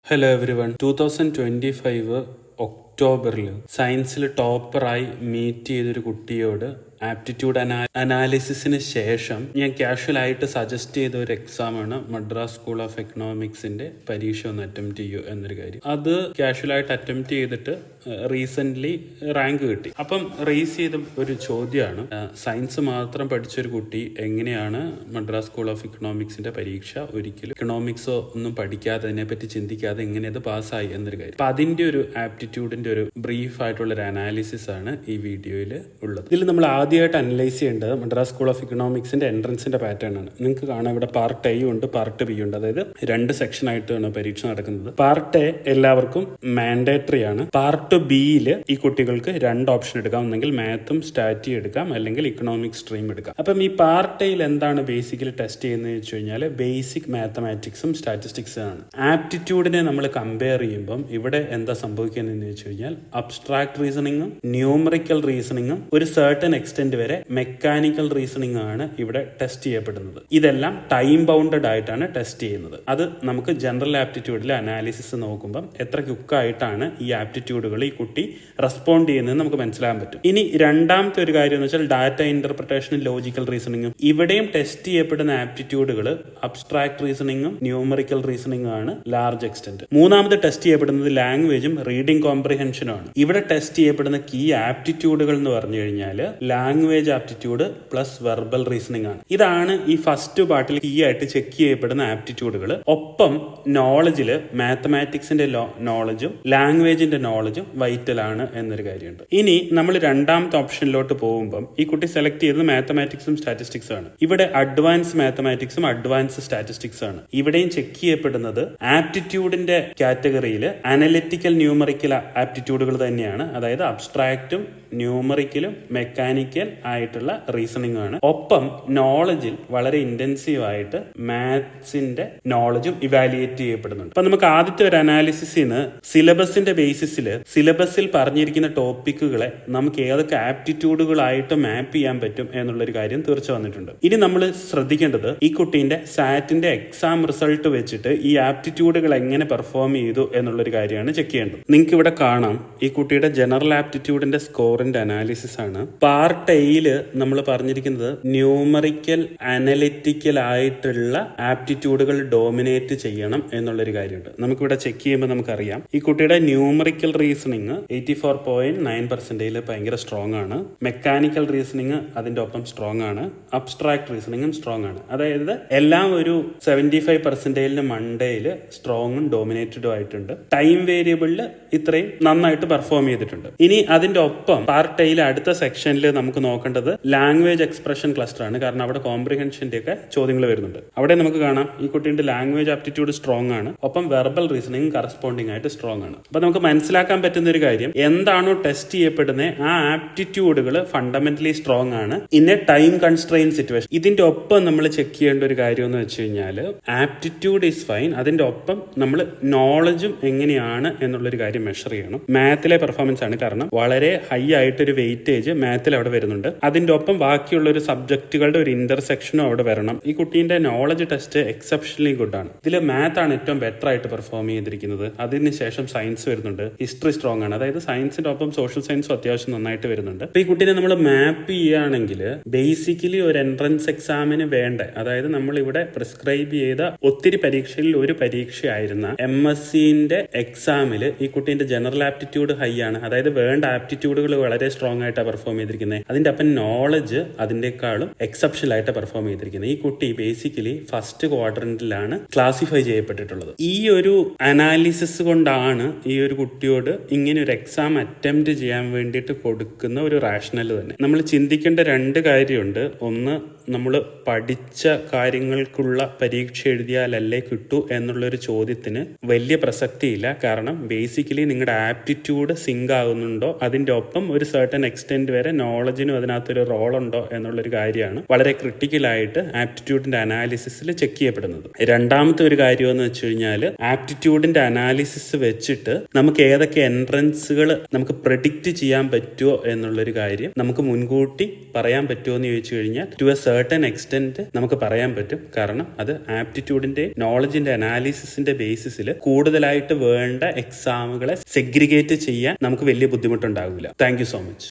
Hello every one 2025 ഒക്ടോബറിൽ സയൻസിൽ ടോപ്പറായി meet ചെയ്തൊരു കുട്ടിയോട് ആപ്റ്റിറ്റ്യൂഡ് അനാലിസിസിന് ശേഷം ഞാൻ കാഷ്വലായിട്ട് സജസ്റ്റ് ചെയ്ത ഒരു എക്സാമാണ് മദ്രാസ് സ്കൂൾ ഓഫ് എക്കണോമിക്സിന്റെ പരീക്ഷ ഒന്ന് അറ്റംപ്റ്റ് ചെയ്യൂ എന്നൊരു കാര്യം. അത് കാഷ്വലായിട്ട് അറ്റംപ്റ്റ് ചെയ്തിട്ട് റീസെന്റ് റാങ്ക് കിട്ടി. അപ്പം റേസ് ചെയ്ത ഒരു ചോദ്യമാണ്, സയൻസ് മാത്രം പഠിച്ചൊരു കുട്ടി എങ്ങനെയാണ് മദ്രാസ് സ്കൂൾ ഓഫ് എക്കണോമിക്സിന്റെ പരീക്ഷ ഒരിക്കലും എക്കണോമിക്സോ ഒന്നും പഠിക്കാതെ അതിനെപ്പറ്റി ചിന്തിക്കാതെ എങ്ങനെ അത് പാസ്സായി എന്നൊരു കാര്യം. അപ്പൊ അതിന്റെ ഒരു ആപ്റ്റിറ്റ്യൂഡിന്റെ ഒരു ബ്രീഫ് ആയിട്ടുള്ള ഒരു അനാലിസിസ് ആണ് ഈ വീഡിയോയിൽ ഉള്ളത്. ഇതിൽ നമ്മൾ ആദ്യമായിട്ട് അനലൈസ് ചെയ്യേണ്ടത് മദ്രാസ് സ്കൂൾ ഓഫ് എക്കണോമിക്സിന്റെ എൻട്രൻസിന്റെ പാറ്റേൺ ആണ്. നിങ്ങൾക്ക് കാണാം ഇവിടെ പാർട്ട് എ ഉണ്ട്, പാർട്ട് ബി ഉണ്ട്. അതായത് രണ്ട് സെക്ഷൻ ആയിട്ടാണ് പരീക്ഷ നടക്കുന്നത്. പാർട്ട് എ എല്ലാവർക്കും മാൻഡേറ്ററി ആണ്. പാർട്ട് ബിയിൽ ഈ കുട്ടികൾക്ക് രണ്ട് ഓപ്ഷൻ എടുക്കാം, ഒന്നെങ്കിൽ മാത്തും സ്റ്റാറ്റി എടുക്കാം, അല്ലെങ്കിൽ ഇക്കണോമിക്സ് സ്ട്രീം എടുക്കാം. അപ്പം ഈ പാർട്ട് എയിൽ എന്താണ് ബേസിക്കലി ടെസ്റ്റ് ചെയ്യുന്നത് വെച്ച് കഴിഞ്ഞാൽ ബേസിക് മാത്തമാറ്റിക്സും സ്റ്റാറ്റിസ്റ്റിക്സും ആണ്. ആപ്റ്റിറ്റ്യൂഡിനെ നമ്മൾ കമ്പയർ ചെയ്യുമ്പം ഇവിടെ എന്താ സംഭവിക്കുന്നതെന്ന് വെച്ച് കഴിഞ്ഞാൽ അബ്സ്ട്രാക്ട് റീസണിങ്ങും ന്യൂമറിക്കൽ റീസണിങ്ങും ഒരു സർട്ടൻ എക്സ്റ്റെന്റ് വരെ മെക്കാനിക്കൽ റീസണിംഗ് ആണ് ഇവിടെ ടെസ്റ്റ് ചെയ്യപ്പെടുന്നത്. ഇതെല്ലാം ടൈം ബൗണ്ടഡ് ആയിട്ടാണ് ടെസ്റ്റ് ചെയ്യുന്നത്. അത് നമുക്ക് ജനറൽ ആപ്റ്റിറ്റ്യൂഡിലെ അനാലിസിസ് നോക്കുമ്പം എത്ര ക്വിക്കായിട്ടാണ് ഈ ആപ്റ്റിറ്റ്യൂഡുകൾ ഈ കുട്ടി റെസ്പോണ്ട് ചെയ്യുന്നത് നമുക്ക് മനസ്സിലാക്കാൻ പറ്റും. ഇനി രണ്ടാമത്തെ ഒരു കാര്യം എന്ന് വെച്ചാൽ ഡാറ്റ ഇന്റർപ്രിട്ടേഷനും ലോജിക്കൽ റീസണിങ്ങും. ഇവിടെയും ടെസ്റ്റ് ചെയ്യപ്പെടുന്ന ആപ്റ്റിറ്റ്യൂഡുകൾ അബ്സ്ട്രാക്ട് റീസണിങ്ങും ന്യൂമറിക്കൽ റീസണിംഗും ആണ് ലാർജ് എക്സ്റ്റെന്റ്. മൂന്നാമത് ടെസ്റ്റ് ചെയ്യപ്പെടുന്നത് ലാംഗ്വേജും റീഡിംഗ് കോംപ്രിഹെൻഷനും ആണ്. ഇവിടെ ടെസ്റ്റ് ചെയ്യപ്പെടുന്ന കീ ആപ്റ്റിറ്റ്യൂഡുകൾ എന്ന് പറഞ്ഞു കഴിഞ്ഞാൽ language aptitude plus verbal reasoning ആണ്. ഇതാണ് ഈ ഫസ്റ്റ് പാർട്ടിൽ കീ ആയിട്ട് ചെക്ക് ചെയ്യപ്പെടുന്ന ആപ്റ്റിറ്റ്യൂഡുകൾ. ഒപ്പം നോളജില് മാത്തമാറ്റിക്സിന്റെ നോളജും ലാംഗ്വേജിന്റെ നോളജും വൈറ്റൽ ആണ് എന്നൊരു കാര്യമുണ്ട്. ഇനി നമ്മൾ രണ്ടാമത്തെ ഓപ്ഷനിലോട്ട് പോകുമ്പം ഈ കുട്ടി സെലക്ട് ചെയ്തത് മാത്തമാറ്റിക്സും സ്റ്റാറ്റിസ്റ്റിക്സ് ആണ്. ഇവിടെ അഡ്വാൻസ് മാത്തമാറ്റിക്സും അഡ്വാൻസ് സ്റ്റാറ്റിസ്റ്റിക്സ് ആണ്. ഇവിടെയും ചെക്ക് ചെയ്യപ്പെടുന്നത് ആപ്റ്റിറ്റ്യൂഡിന്റെ കാറ്റഗറിയിൽ അനലിറ്റിക്കൽ ന്യൂമറിക്കൽ ആപ്റ്റിറ്റ്യൂഡുകൾ തന്നെയാണ്. അതായത് അബ്സ്ട്രാക്റ്റും ന്യൂമറിക്കലും മെക്കാനിക്കൽ ആയിട്ടുള്ള റീസണിംഗ് ആണ്. ഒപ്പം നോളജിൽ വളരെ ഇന്റൻസീവ് ആയിട്ട് മാത്സിന്റെ നോളജും ഇവാലുവേറ്റ് ചെയ്യപ്പെടുന്നുണ്ട്. അപ്പൊ നമുക്ക് ആദ്യത്തെ ഒരു അനാലിസിസിന് സിലബസിൽ പറഞ്ഞിരിക്കുന്ന ടോപ്പിക്കുകളെ നമുക്ക് ഏതൊക്കെ ആപ്റ്റിറ്റ്യൂഡുകളായിട്ട് മാപ്പ് ചെയ്യാൻ പറ്റും എന്നുള്ളൊരു കാര്യം തീർച്ച വന്നിട്ടുണ്ട്. ഇനി നമ്മൾ ശ്രദ്ധിക്കേണ്ടത് ഈ കുട്ടീന്റെ സാറ്റിന്റെ എക്സാം റിസൾട്ട് വെച്ചിട്ട് ഈ ആപ്റ്റിറ്റ്യൂഡുകൾ എങ്ങനെ പെർഫോം ചെയ്തു എന്നുള്ളൊരു കാര്യമാണ് ചെക്ക് ചെയ്യേണ്ടത്. നിങ്ങൾക്ക് ഇവിടെ കാണാം ഈ കുട്ടിയുടെ ജനറൽ ആപ്റ്റിറ്റ്യൂഡിന്റെ സ്കോറിന്റെ അനാലിസിസ് ആണ്. പാർട്ട് എയില് നമ്മൾ പറഞ്ഞിരിക്കുന്നത് ന്യൂമറിക്കൽ അനലിറ്റിക്കൽ ആയിട്ടുള്ള ആപ്റ്റിറ്റ്യൂഡുകൾ ഡോമിനേറ്റ് ചെയ്യണം എന്നുള്ളൊരു കാര്യമുണ്ട്. നമുക്കിവിടെ ചെക്ക് ചെയ്യുമ്പോൾ നമുക്കറിയാം ഈ കുട്ടിയുടെ ന്യൂമറിക്കൽ റീസണിങ് 84.9% ഭയങ്കര സ്ട്രോങ് ആണ്. മെക്കാനിക്കൽ റീസണിങ് അതിന്റെ ഒപ്പം സ്ട്രോങ് ആണ്. അബ്സ്ട്രാക്ട് റീസണിങ്ങും സ്ട്രോങ് ആണ്. അതായത് എല്ലാം ഒരു 75% മണ്ടയിൽ സ്ട്രോങ്ങും ഡോമിനേറ്റഡും ആയിട്ടുണ്ട്. ടൈം വേരിയബിളിൽ ഇത്രയും നന്നായിട്ട് പെർഫോം ചെയ്തിട്ടുണ്ട്. ഇനി അതിന്റെ ഒപ്പം പാർട്ട് എയിലെ അടുത്ത സെക്ഷനിൽ നമുക്ക് നോക്കേണ്ടത് ലാംഗ്വേജ് എക്സ്പ്രഷൻ ക്ലസ്റ്റർ ആണ്. കാരണം അവിടെ കോംപ്രിഹെൻഷന്റെ ഒക്കെ ചോദ്യങ്ങൾ വരുന്നുണ്ട്. അവിടെ നമുക്ക് കാണാം ഈ കുട്ടിയുടെ ലാംഗ്വേജ് ആപ്റ്റിറ്റ്യൂഡ് സ്ട്രോങ് ആണ്. ഒപ്പം വെർബൽ റീസണിംഗ് കറസ്പോണ്ടിങ് ആയിട്ട് സ്ട്രോങ് ആണ്. അപ്പൊ നമുക്ക് മനസ്സിലാക്കാൻ പറ്റുന്ന ഒരു കാര്യം, എന്താണോ ടെസ്റ്റ് ചെയ്യപ്പെടുന്നത് ആ ആപ്റ്റിറ്റ്യൂഡുകൾ ഫണ്ടമെന്റലി സ്ട്രോങ് ആണ് in A time constrain situation. ഇതിന്റെ ഒപ്പം നമ്മൾ ചെക്ക് ചെയ്യേണ്ട ഒരു കാര്യം എന്ന് വെച്ച് കഴിഞ്ഞാൽ ആപ്റ്റിറ്റ്യൂഡ് ഈസ് ഫൈൻ, അതിന്റെ ഒപ്പം നമ്മൾ നോളജും എങ്ങനെയാണ് എന്നുള്ളൊരു കാര്യം മെഷർ ചെയ്യണം. മാത്തിലെ പെർഫോമൻസ് ആണ്, കാരണം വളരെ ഹൈ ആയിട്ടൊരു വെയിറ്റേജ് മാത്തിൽ അവിടെ വരുന്നുണ്ട്. അതിന്റെ ഒപ്പം ബാക്കിയുള്ള ഒരു സബ്ജക്റ്റുകളുടെ ഒരു ഇന്റർസെക്ഷനും അവിടെ വരണം. ഈ കുട്ടീന്റെ നോളജ് ടെസ്റ്റ് എക്സെപ്ഷണലി ഗുഡ് ആണ്. ഇതിൽ മാത്ത് ആണ് ഏറ്റവും ബെറ്റർ ആയിട്ട് പെർഫോം ചെയ്തിരിക്കുന്നത്. അതിനുശേഷം സയൻസ് വരുന്നുണ്ട്. ഹിസ്റ്ററി സ്ട്രോങ് ആണ്. അതായത് സയൻസിന്റെ ഒപ്പം സോഷ്യൽ സയൻസും അത്യാവശ്യം നന്നായിട്ട് വരുന്നുണ്ട്. അപ്പൊ ഈ കുട്ടീനെ നമ്മൾ മാപ്പ് ചെയ്യുകയാണെങ്കിൽ ബേസിക്കലി ഒരു എൻട്രൻസ് എക്സാമിന് വേണ്ട, അതായത് നമ്മൾ ഇവിടെ പ്രിസ്ക്രൈബ് ചെയ്ത ഒത്തിരി പരീക്ഷയിൽ ഒരു പരീക്ഷയായിരുന്ന MScന്റെ എക്സാമിൽ ഈ കുട്ടീന്റെ ജനറൽ ആപ്റ്റിറ്റ്യൂഡ് ഹൈ ആണ്. അതായത് വേണ്ട ആപ്റ്റിറ്റ്യൂഡുകൾ വളരെ സ്ട്രോങ് ആയിട്ടാണ് പെർഫോം ചെയ്തിരിക്കുന്നത്. അതിന്റെ അപ്പം നോളജ് അതിന്റെക്കാളും എക്സെപ്ഷണൽ ആയിട്ട് പെർഫോം ചെയ്തിരിക്കുന്നത്. ഈ കുട്ടി ബേസിക്കലി ഫസ്റ്റ് ക്വാഡ്രന്റിലാണ് ക്ലാസിഫൈ ചെയ്യപ്പെട്ടിട്ടുള്ളത്. ഈ ഒരു അനാലിസിസ് കൊണ്ടാണ് ഈ ഒരു കുട്ടിയോട് ഇങ്ങനെ ഒരു എക്സാം അറ്റംപ്റ്റ് ചെയ്യാൻ വേണ്ടിയിട്ട് കൊടുക്കുന്ന ഒരു റാഷണൽ തന്നെ. നമ്മൾ ചിന്തിക്കേണ്ട രണ്ട് കാര്യമുണ്ട്. ഒന്ന്, നമ്മൾ പഠിച്ച കാര്യങ്ങൾക്കുള്ള പരീക്ഷ എഴുതിയാലല്ലേ കിട്ടൂ എന്നുള്ളൊരു ചോദ്യത്തിന് വലിയ പ്രസക്തിയില്ല. കാരണം ബേസിക്കലി നിങ്ങളുടെ ആപ്റ്റിറ്റ്യൂഡ് സിങ്ക് ആകുന്നുണ്ടോ, അതിന്റെ ഒപ്പം ഒരു സർട്ടൻ എക്സ്റ്റെന്റ് വരെ നോളജിനും അതിനകത്തൊരു റോൾ ഉണ്ടോ എന്നുള്ളൊരു കാര്യമാണ് വളരെ ക്രിട്ടിക്കലായിട്ട് ആപ്റ്റിറ്റ്യൂഡിന്റെ അനാലിസിസിൽ ചെക്ക് ചെയ്യപ്പെടുന്നത്. രണ്ടാമത്തെ ഒരു കാര്യം എന്ന് വെച്ച് കഴിഞ്ഞാൽ ആപ്റ്റിറ്റ്യൂഡിന്റെ അനാലിസിസ് വെച്ചിട്ട് നമുക്ക് ഏതൊക്കെ എൻട്രൻസുകൾ നമുക്ക് പ്രെഡിക്റ്റ് ചെയ്യാൻ പറ്റുമോ എന്നുള്ളൊരു കാര്യം നമുക്ക് മുൻകൂട്ടി പറയാൻ പറ്റുമോ എന്ന് ചോദിച്ചു കഴിഞ്ഞാൽ ടു എ certain extent നമുക്ക് പറയാൻ പറ്റും. കാരണം അത് ആപ്റ്റിറ്റ്യൂഡിന്റെ നോളജിന്റെ അനാലിസിസിന്റെ ബേസിസിൽ കൂടുതലായിട്ട് വേണ്ട എക്സാമുകളെ സെഗ്രിഗേറ്റ് ചെയ്യാൻ നമുക്ക് വലിയ ബുദ്ധിമുട്ടുണ്ടാകില്ല. Thank you so much.